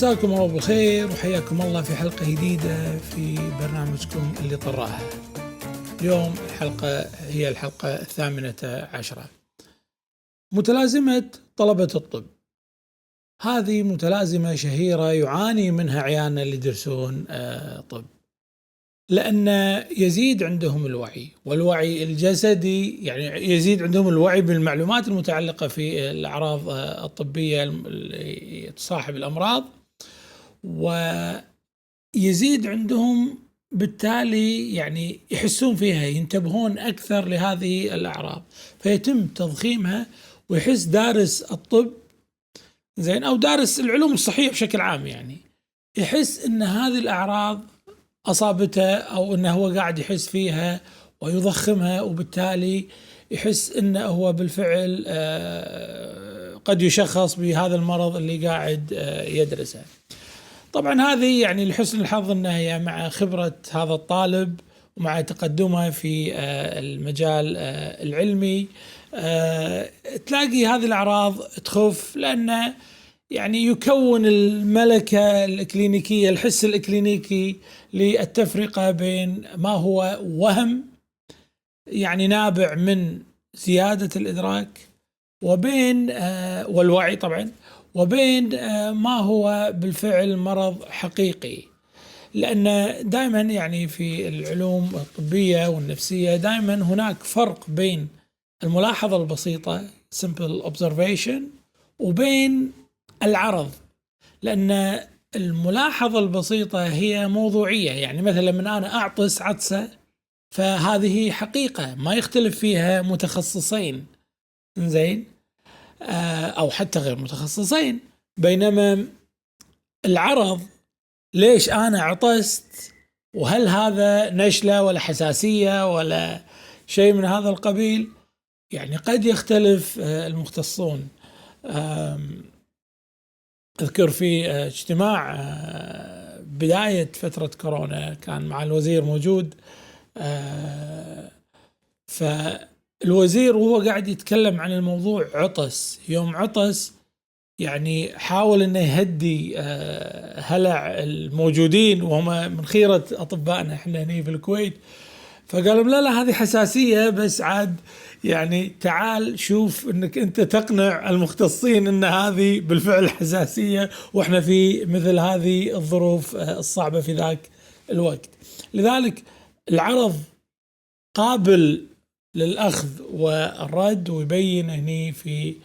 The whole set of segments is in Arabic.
مساكم الله بالخير وحياكم الله في حلقة جديدة في برنامجكم اللي طراها. اليوم هي الحلقة 18. متلازمة طلبة الطب، هذه متلازمة شهيرة يعاني منها عيالنا اللي يدرسون طب، لأن يزيد عندهم الوعي والوعي الجسدي، يعني يزيد عندهم الوعي بالمعلومات المتعلقة في الأعراض الطبية اللي تصاحب الأمراض، ويزيد عندهم بالتالي يعني يحسون فيها، ينتبهون أكثر لهذه الأعراض، فيتم تضخيمها. ويحس دارس الطب زين أو دارس العلوم الصحية بشكل عام، يعني يحس أن هذه الأعراض أصابته أو أنه هو قاعد يحس فيها ويضخمها، وبالتالي يحس أنه هو بالفعل قد يشخص بهذا المرض اللي قاعد يدرسه. طبعا هذه يعني لحسن الحظ أنها هي مع خبرة هذا الطالب ومع تقدمه في المجال العلمي تلاقي هذه الأعراض تخف، لأنه يعني يكون الملكة الإكلينيكية، الحس الإكلينيكي للتفرقة بين ما هو وهم يعني نابع من زيادة الإدراك وبين والوعي طبعا، وبين ما هو بالفعل مرض حقيقي. لأن دائما يعني في العلوم الطبية والنفسية دائما هناك فرق بين الملاحظة البسيطة simple observation وبين العرض، لأن الملاحظة البسيطة هي موضوعية، يعني مثلا من أنا أعطس عطسة فهذه حقيقة ما يختلف فيها متخصصين زين أو حتى غير متخصصين. بينما العرض، ليش أنا عطست وهل هذا نشلة ولا حساسية ولا شيء من هذا القبيل، يعني قد يختلف المختصون. أذكر في اجتماع بداية فترة كورونا كان مع الوزير موجود، فالوزير وهو قاعد يتكلم عن الموضوع عطس، يوم عطس يعني حاول أنه يهدي هلع الموجودين وهم من خيرة أطبائنا إحنا هنا في الكويت، فقالوا لا هذه حساسية، بس عاد يعني تعال شوف انك انت تقنع المختصين ان هذه بالفعل حساسية واحنا في مثل هذه الظروف الصعبة في ذاك الوقت. لذلك العرض قابل للأخذ والرد، ويبين هني في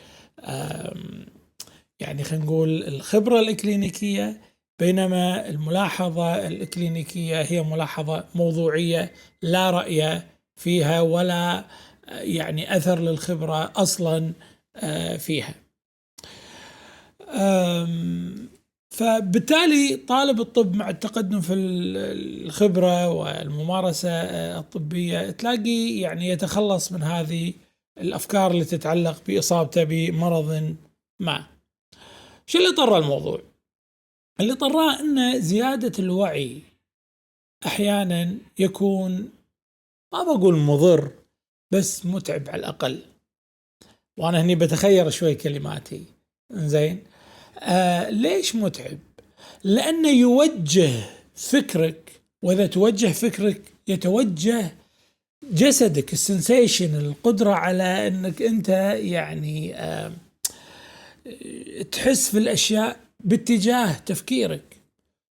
يعني خلينا نقول الخبرة الإكلينيكية، بينما الملاحظة الإكلينيكية هي ملاحظة موضوعية لا رأي فيها ولا يعني أثر للخبرة أصلا فيها. فبالتالي طالب الطب مع التقدم في الخبرة والممارسة الطبية تلاقي يعني يتخلص من هذه الأفكار اللي تتعلق بإصابته بمرض ما. شو اللي طرى الموضوع؟ اللي طراه أن زيادة الوعي أحيانا يكون ما بقول مضر بس متعب على الأقل، وأنا هني بتخير شوي كلماتي زين. ليش متعب؟ لأنه يوجه فكرك، وإذا توجه فكرك يتوجه جسدك، السنسيشن، القدرة على أنك أنت يعني تحس في الأشياء باتجاه تفكيرك،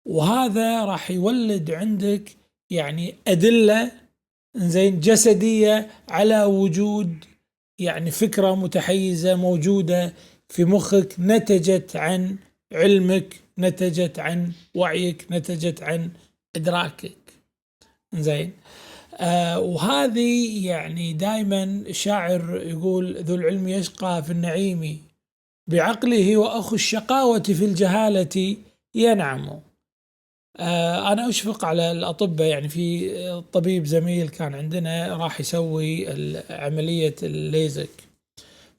وهذا راح يولد عندك يعني أدلة زين جسدية على وجود يعني فكرة متحيزة موجودة في مخك، نتجت عن علمك، نتجت عن وعيك، نتجت عن إدراكك زين. وهذه يعني دائما الشاعر يقول ذو العلم يشقى في النعيم بعقله وأخو الشقاوة في الجهالة ينعم. أنا أشفق على الأطباء، يعني في طبيب زميل كان عندنا راح يسوي عملية الليزك،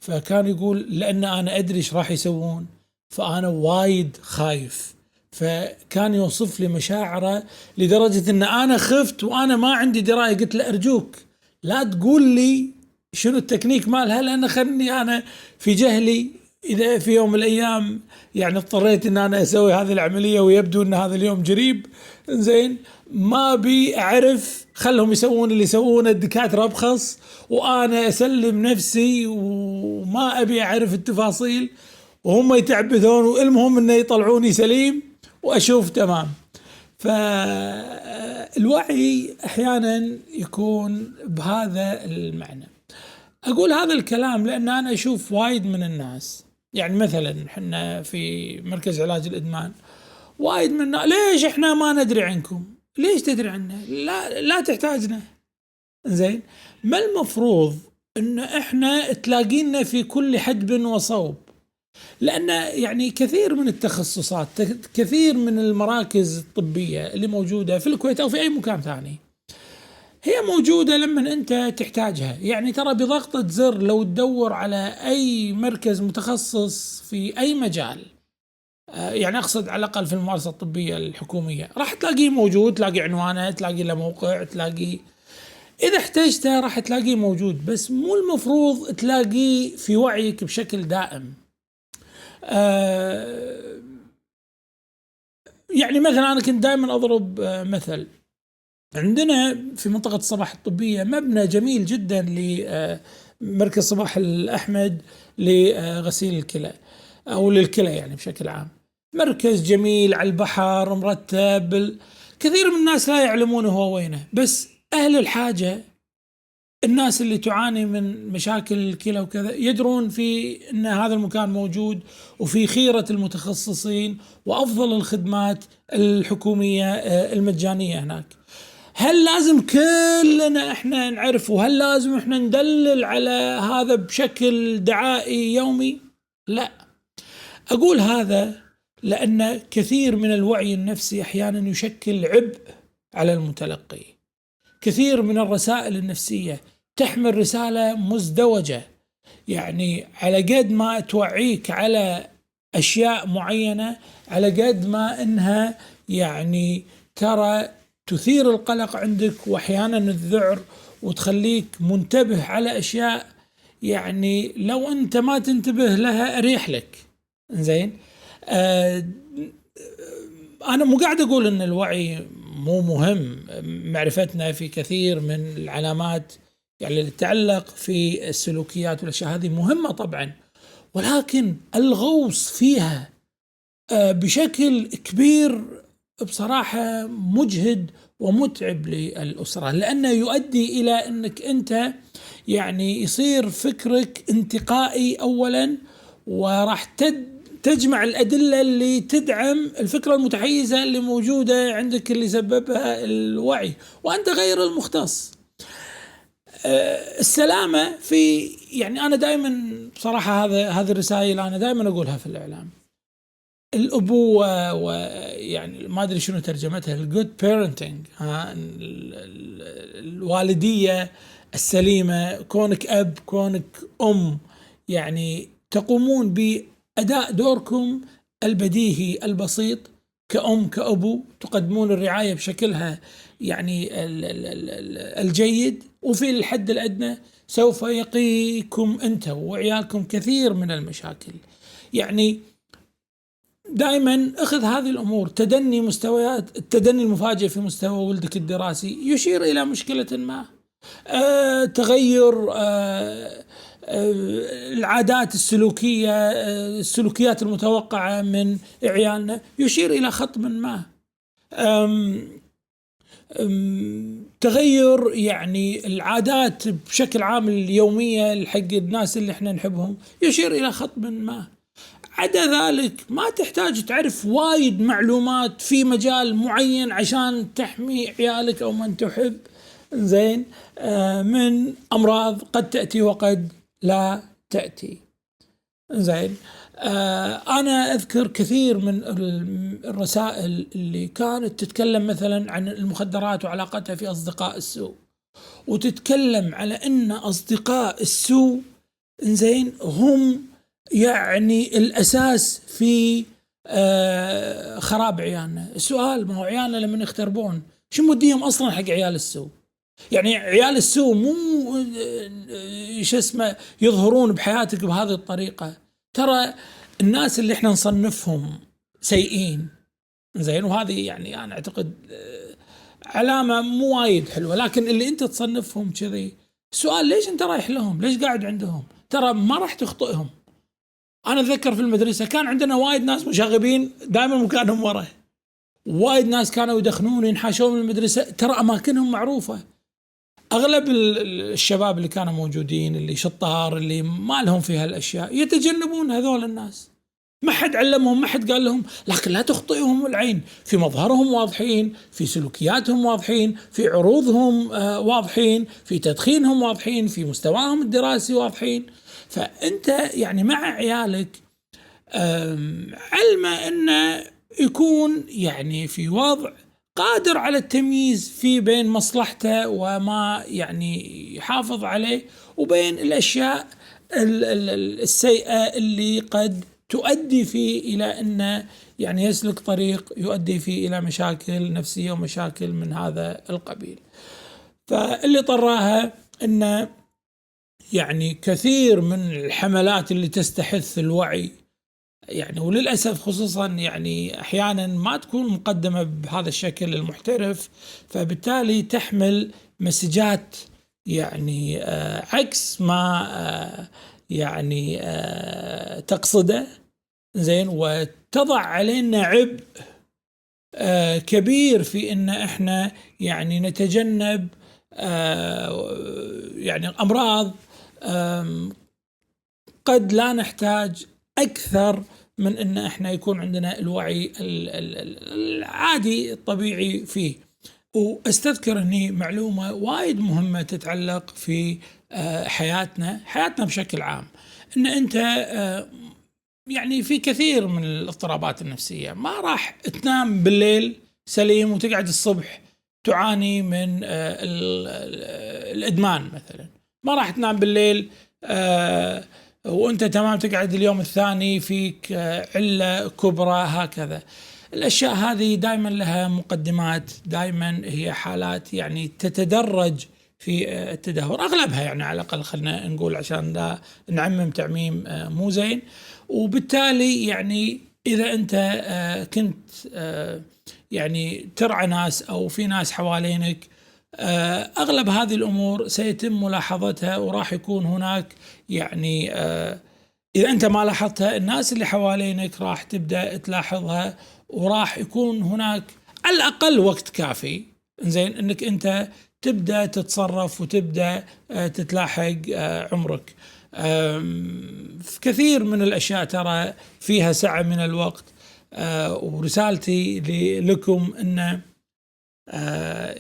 فكان يقول لأن أنا أدري إيش راح يسوون فأنا وايد خايف، فكان يوصف لي مشاعره لدرجة أن أنا خفت وأنا ما عندي دراية. قلت له أرجوك لا تقول لي شنو التكنيك مالها، لأن خلني أنا في جهلي إذا في يوم من الأيام يعني اضطريت إن أنا أسوي هذه العملية ويبدو إن هذا اليوم قريب، زين، ما أبي أعرف، خلهم يسوون اللي يسوونه الدكاترة أبخص، وأنا أسلم نفسي وما أبي أعرف التفاصيل، وهم يتعبثون، والمهم إنه يطلعوني سليم وأشوف تمام. فالوعي أحيانا يكون بهذا المعنى. أقول هذا الكلام لأن أنا أشوف وايد من الناس، يعني مثلا احنا في مركز علاج الإدمان، وايد منا ليش احنا ما ندري عنكم؟ ليش تدري عنا؟ لا تحتاجنا. زين، ما المفروض ان احنا تلاقينا في كل حدب وصوب؟ لأن يعني كثير من التخصصات، كثير من المراكز الطبية اللي موجودة في الكويت أو في أي مكان ثاني، هي موجودة لما أنت تحتاجها. يعني ترى بضغطة زر لو تدور على أي مركز متخصص في أي مجال، يعني أقصد على الأقل في الممارسة الطبية الحكومية، راح تلاقيه موجود، تلاقي عنوانه، تلاقي له موقع، تلاقي إذا احتجته راح تلاقيه موجود. بس مو المفروض تلاقيه في وعيك بشكل دائم. يعني مثلا أنا كنت دائما أضرب مثل، عندنا في منطقة الصباح الطبية مبنى جميل جدا لمركز صباح الأحمد لغسيل الكلى أو للكلى يعني بشكل عام. مركز جميل على البحر، مرتب، كثير من الناس لا يعلمون هو وينه، بس أهل الحاجة، الناس اللي تعاني من مشاكل الكلى وكذا، يدرون في أن هذا المكان موجود، وفي خيرة المتخصصين وأفضل الخدمات الحكومية المجانية هناك. هل لازم كلنا احنا نعرف؟ وهل لازم احنا ندلل على هذا بشكل دعائي يومي؟ لا. أقول هذا لأن كثير من الوعي النفسي أحيانا يشكل عبء على المتلقي. كثير من الرسائل النفسية تحمل رسالة مزدوجة، يعني على قد ما توعيك على أشياء معينة، على قد ما إنها يعني ترى تثير القلق عندك وأحيانا الذعر، وتخليك منتبه على أشياء يعني لو أنت ما تنتبه لها أريح لك. زين، أنا مو قاعد أقول أن الوعي مو مهم، معرفتنا في كثير من العلامات يعني اللي تتعلق في السلوكيات والأشياء هذه مهمة طبعا، ولكن الغوص فيها بشكل كبير بصراحة مجهد ومتعب للأسرة، لأنه يؤدي إلى أنك أنت يعني يصير فكرك انتقائي أولا، وراح تجمع الأدلة اللي تدعم الفكرة المتحيزة اللي موجودة عندك اللي سببها الوعي، وأنت غير المختص. السلامة في، يعني أنا دائما بصراحة هذه الرسائل أنا دائما أقولها في الإعلام. الأبوة، ويعني ما أدري شنو ترجمتها، الجود بيرنتينج، الوالدية السليمة، كونك أب، كونك أم، يعني تقومون بأداء دوركم البديهي البسيط كأم كأبو، تقدمون الرعاية بشكلها يعني الجيد، وفي الحد الأدنى سوف يقيكم أنت وعيالكم كثير من المشاكل. يعني دائما اخذ هذه الأمور. تدني مستويات التدني المفاجئ في مستوى ولدك الدراسي يشير إلى مشكلة ما، تغير العادات السلوكية، السلوكيات المتوقعة من عيالنا يشير إلى خط ما، تغير يعني العادات بشكل عام اليومية حق الناس اللي احنا نحبهم يشير إلى خط ما. عدا ذلك ما تحتاج تعرف وايد معلومات في مجال معين عشان تحمي عيالك أو من تحب، زين، من أمراض قد تأتي وقد لا تأتي. زين، أنا أذكر كثير من الرسائل اللي كانت تتكلم مثلا عن المخدرات وعلاقتها في أصدقاء السوء، وتتكلم على أن أصدقاء السوء زين هم يعني الأساس في خراب عيالنا. السؤال، ما هو عيالنا لما يختربون شو موديهم أصلا حق عيال السوء؟ يعني عيال السوء مو شو اسمه يظهرون بحياتك بهذه الطريقة، ترى الناس اللي احنا نصنفهم سيئين زين، وهذه يعني انا اعتقد علامة مو وايد حلوة، لكن اللي انت تصنفهم كذي، السؤال ليش انت رايح لهم؟ ليش قاعد عندهم؟ ترى ما راح تخطئهم. انا اتذكر في المدرسة كان عندنا وايد ناس مشاغبين دائما مكانهم ورا، وايد ناس كانوا يدخنون ينحاشون من المدرسة، ترى اماكنهم معروفة. اغلب الشباب اللي كانوا موجودين، اللي شطار، اللي ما لهم في هالاشياء، يتجنبون هذول الناس. ما حد علمهم، ما حد قال لهم، لكن لا تخطئهم العين، في مظهرهم واضحين، في سلوكياتهم واضحين، في عروضهم واضحين، في تدخينهم واضحين، في مستواهم الدراسي واضحين. فأنت يعني مع عيالك علمه أنه يكون يعني في وضع قادر على التمييز في بين مصلحته وما يعني يحافظ عليه، وبين الأشياء السيئة اللي قد تؤدي فيه إلى أن يعني يسلك طريق يؤدي فيه إلى مشاكل نفسية ومشاكل من هذا القبيل. فاللي طراها أن يعني كثير من الحملات اللي تستحث الوعي، يعني وللأسف خصوصا يعني أحيانا ما تكون مقدمة بهذا الشكل المحترف، فبالتالي تحمل مسجات يعني عكس ما يعني تقصده زين، وتضع علينا عبء كبير في ان احنا يعني نتجنب يعني امراض قد لا نحتاج اكثر من ان احنا يكون عندنا الوعي العادي الطبيعي فيه. واستذكر اني معلومة وايد مهمة تتعلق في حياتنا بشكل عام، ان انت يعني في كثير من الاضطرابات النفسية ما راح تنام بالليل سليم وتقعد الصبح تعاني من الإدمان مثلا. ما راح تنام بالليل وانت تمام تقعد اليوم الثاني فيك علة كبرى هكذا. الأشياء هذه دائما لها مقدمات، دائما هي حالات يعني تتدرج في التدهور، أغلبها يعني على الأقل خلنا نقول عشان لا نعمم تعميم مو زين. وبالتالي يعني إذا أنت كنت يعني ترعى ناس أو في ناس حوالينك، أغلب هذه الأمور سيتم ملاحظتها، وراح يكون هناك يعني إذا أنت ما لاحظتها الناس اللي حوالينك راح تبدأ تلاحظها، وراح يكون هناك على الأقل وقت كافي زين أنك أنت تبدأ تتصرف وتبدأ تتلاحق عمرك. في كثير من الأشياء ترى فيها سعة من الوقت، ورسالتي لكم أن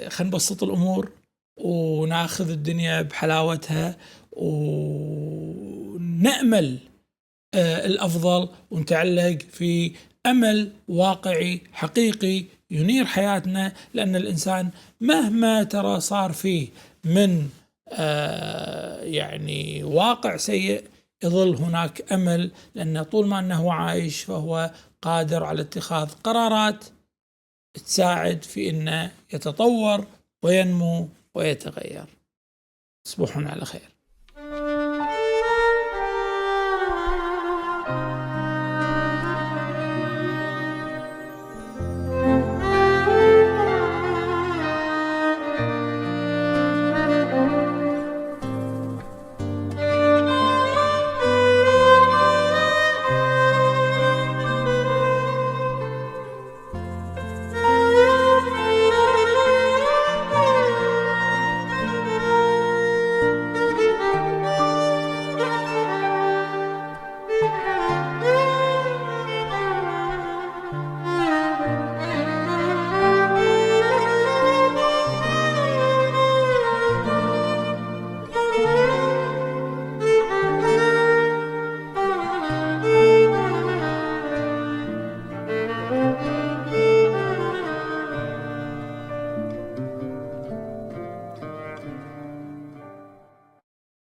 خلينا نبسط الأمور وناخذ الدنيا بحلاوتها، ونأمل الأفضل، ونتعلق في أمل واقعي حقيقي ينير حياتنا. لأن الإنسان مهما ترى صار فيه من يعني واقع سيء، يظل هناك أمل، لأن طول ما أنه عايش فهو قادر على اتخاذ قرارات تساعد في أنه يتطور وينمو ويتغير. تصبحون على خير.